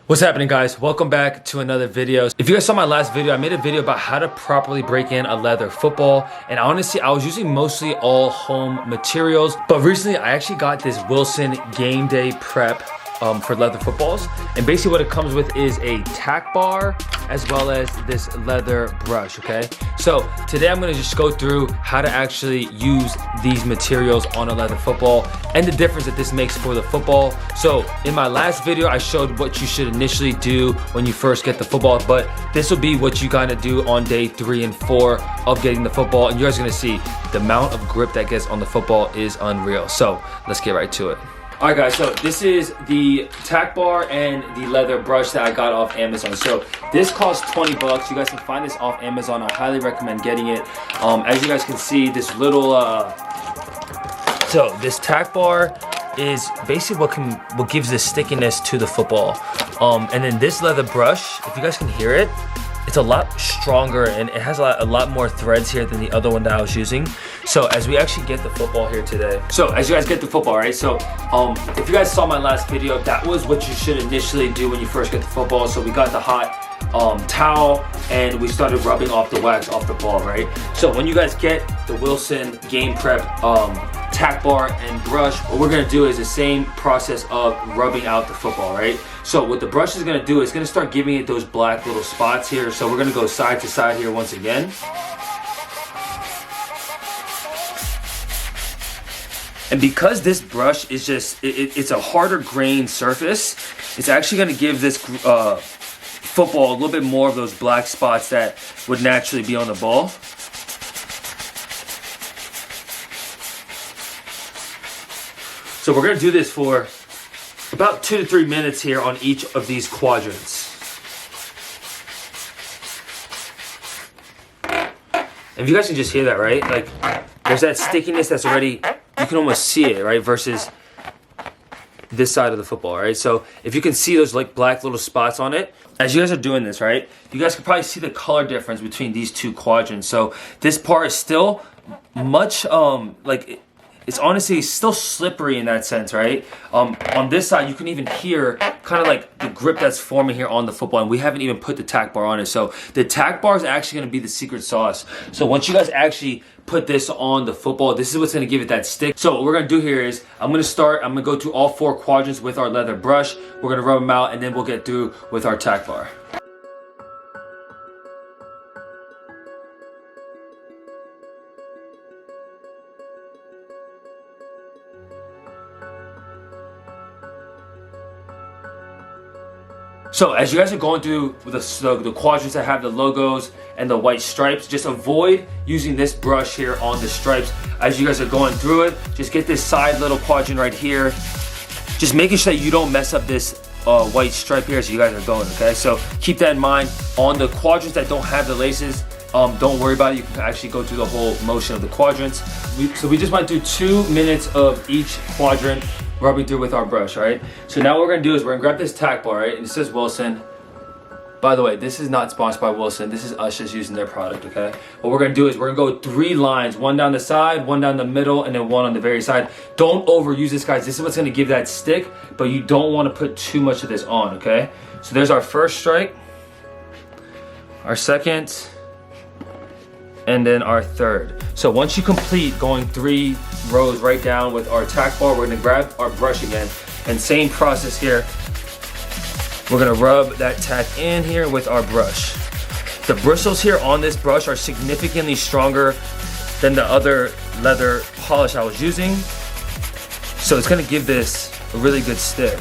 What's happening, guys? Welcome back to another video. If you guys saw my last video, I made a video about how to properly break in a leather football, and honestly I was using mostly all home materials, but recently I actually got this Wilson game day prep for leather footballs, and basically what it comes with is a tack bar as well as this leather brush. Okay, so today I'm gonna just go through how to actually use these materials on a leather football and the difference that this makes for the football. So in my last video I showed what you should initially do when you first get the football, but this will be what you gotta do on day 3 and 4 of getting the football, and you guys are gonna see the amount of grip that gets on the football is unreal. So let's get right to it. Alright guys, so this is the tack bar and the leather brush that I got off Amazon. So this costs 20 bucks. You guys can find this off Amazon. I highly recommend getting it. As you guys can see, this little so this tack bar is basically what gives the stickiness to the football. And then this leather brush, if you guys can hear it, it's a lot stronger and it has a lot more threads here than the other one that I was using. So as we actually get the football here today, so as you guys get the football, right? So if you guys saw my last video, that was what you should initially do when you first get the football. So we got the hot towel and we started rubbing off the wax off the ball, right? So when you guys get the Wilson game prep tack bar and brush, what we're gonna do is the same process of rubbing out the football, right? So what the brush is gonna do is gonna start giving it those black little spots here. So we're gonna go side to side here once again. And because this brush is just, it's a harder grain surface, it's actually gonna give this football a little bit more of those black spots that would naturally be on the ball. So we're gonna do this for about 2 to 3 minutes here on each of these quadrants. And if you guys can just hear that, right? Like there's that stickiness that's already, you can almost see it, right? Versus this side of the football, right? So if you can see those like black little spots on it, as you guys are doing this, right? You guys can probably see the color difference between these two quadrants. So this part is still much, it's honestly still slippery in that sense, right? On this side, you can even hear kind of like the grip that's forming here on the football, and we haven't even put the tack bar on it. So the tack bar is actually gonna be the secret sauce. So once you guys actually put this on the football, this is what's gonna give it that stick. So what we're gonna do here is, I'm gonna go through all 4 quadrants with our leather brush. We're gonna rub them out, and then we'll get through with our tack bar. So as you guys are going through the quadrants that have the logos and the white stripes, just avoid using this brush here on the stripes. As you guys are going through it, just get this side little quadrant right here. Just making sure that you don't mess up this white stripe here as you guys are going, okay? So keep that in mind. On the quadrants that don't have the laces, don't worry about it. You can actually go through the whole motion of the quadrants. So we just went through 2 minutes of each quadrant, rubbing through with our brush, right? So now what we're gonna do is we're gonna grab this tack bar, right? And it says Wilson. By the way, this is not sponsored by Wilson. This is us just using their product, okay? What we're gonna do is we're gonna go 3 lines, 1 down the side, 1 down the middle, and then 1 on the very side. Don't overuse this, guys. This is what's gonna give that stick, but you don't wanna put too much of this on, okay? So there's our first strike, our second, and then our third. So once you complete going 3 rows right down with our tack bar, we're gonna grab our brush again, and same process here. We're gonna rub that tack in here with our brush. The bristles here on this brush are significantly stronger than the other leather polish I was using, so it's gonna give this a really good stick.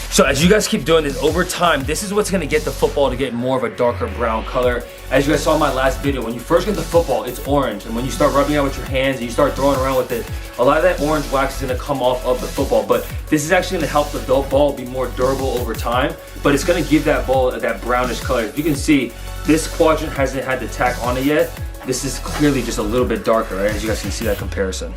So as you guys keep doing this over time, this is what's gonna get the football to get more of a darker brown color. As you guys saw in my last video, when you first get the football, it's orange. And when you start rubbing it with your hands and you start throwing around with it, a lot of that orange wax is gonna come off of the football. But this is actually gonna help the ball be more durable over time, but it's gonna give that ball that brownish color. If you can see, this quadrant hasn't had the tack on it yet. This is clearly just a little bit darker, right? As you guys can see that comparison.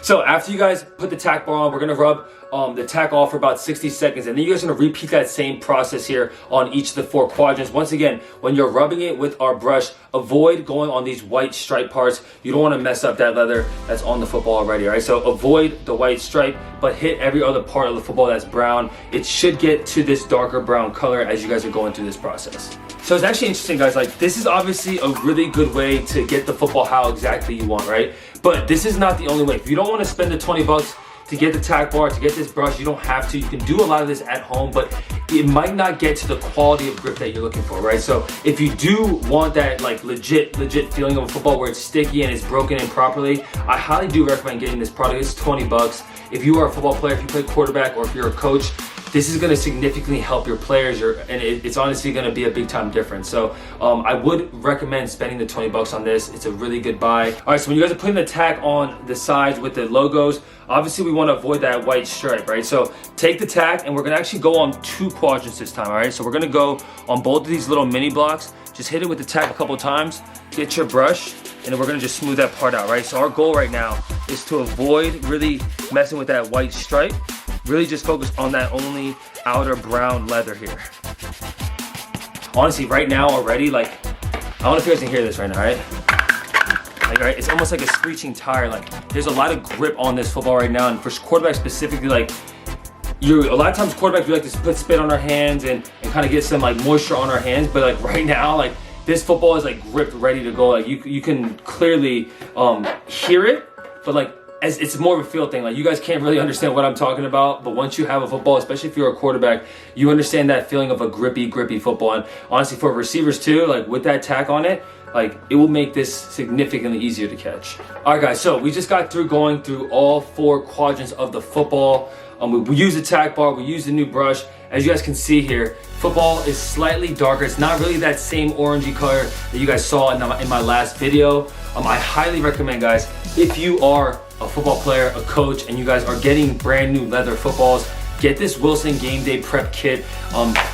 So after you guys put the tack bar on, we're gonna rub the tack off for about 60 seconds, and then you guys are gonna repeat that same process here on each of the 4 quadrants. Once again, when you're rubbing it with our brush, avoid going on these white stripe parts. You don't wanna mess up that leather that's on the football already, all right? So avoid the white stripe, but hit every other part of the football that's brown. It should get to this darker brown color as you guys are going through this process. So it's actually interesting, guys, like this is obviously a really good way to get the football how exactly you want, right? But this is not the only way. If you don't wanna spend the 20 bucks to get the tack bar, to get this brush, you don't have to. You can do a lot of this at home, but it might not get to the quality of grip that you're looking for, right? So if you do want that like legit feeling of a football where it's sticky and it's broken in properly, I highly do recommend getting this product. It's 20 bucks. If you are a football player, if you play quarterback, or if you're a coach, this is going to significantly help your players, and it's honestly going to be a big time difference. So I would recommend spending the 20 bucks on this. It's a really good buy. All right, so when you guys are putting the tack on the sides with the logos, obviously we want to avoid that white stripe, right? So take the tack, and we're going to actually go on 2 quadrants this time, all right? So we're going to go on both of these little mini blocks. Just hit it with the tack a couple times, get your brush, and then we're going to just smooth that part out, right? So our goal right now is to avoid really messing with that white stripe. Really just focus on that only outer brown leather here. Honestly, right now already, like, I don't know if you guys can hear this right now, right? Like, right, it's almost like a screeching tire. Like, there's a lot of grip on this football right now, and for quarterbacks specifically, like, a lot of times quarterbacks, we like to put spit on our hands and kind of get some like moisture on our hands, but like right now, like this football is like gripped, ready to go. Like you can clearly hear it, but like, as it's more of a feel thing. Like you guys can't really understand what I'm talking about, but once you have a football, especially if you're a quarterback, you understand that feeling of a grippy football. And honestly, for receivers too, like with that tack on it, like it will make this significantly easier to catch. All right, guys, so we just got through going through all 4 quadrants of the football. We use the tack bar, we use the new brush. As you guys can see here, football is slightly darker. It's not really that same orangey color that you guys saw in my last video. I highly recommend, guys, if you are a football player, a coach, and you guys are getting brand new leather footballs, get this Wilson Game Day Prep Kit.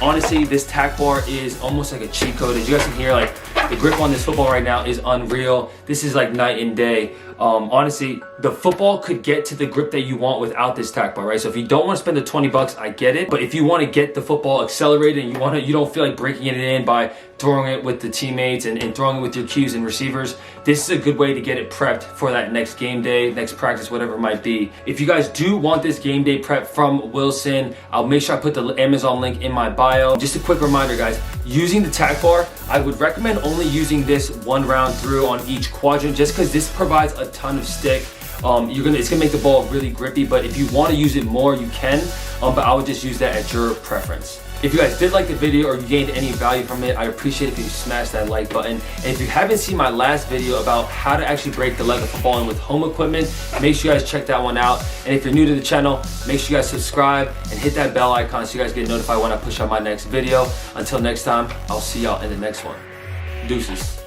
Honestly, this tack bar is almost like a cheat code. As you guys can hear, like the grip on this football right now is unreal. This is like night and day. Honestly, the football could get to the grip that you want without this tack bar, right? So if you don't want to spend the 20 bucks, I get it. But if you want to get the football accelerated and you don't feel like breaking it in by throwing it with the teammates and throwing it with your Qs and receivers, this is a good way to get it prepped for that next game day, next practice, whatever it might be. If you guys do want this game day prep from Wilson, I'll make sure I put the Amazon link in my bio. Just a quick reminder, guys, using the tack bar, I would recommend only using this 1 round through on each quadrant, just because this provides a ton of stick. It's gonna make the ball really grippy, but if you want to use it more, you can, but I would just use that at your preference. If you guys did like the video or you gained any value from it, I appreciate if you smash that like button. And if you haven't seen my last video about how to actually break the leather football in with home equipment, make sure you guys check that one out. And if you're new to the channel, make sure you guys subscribe and hit that bell icon so you guys get notified when I push out my next video. Until next time, I'll see y'all in the next one. Deuces.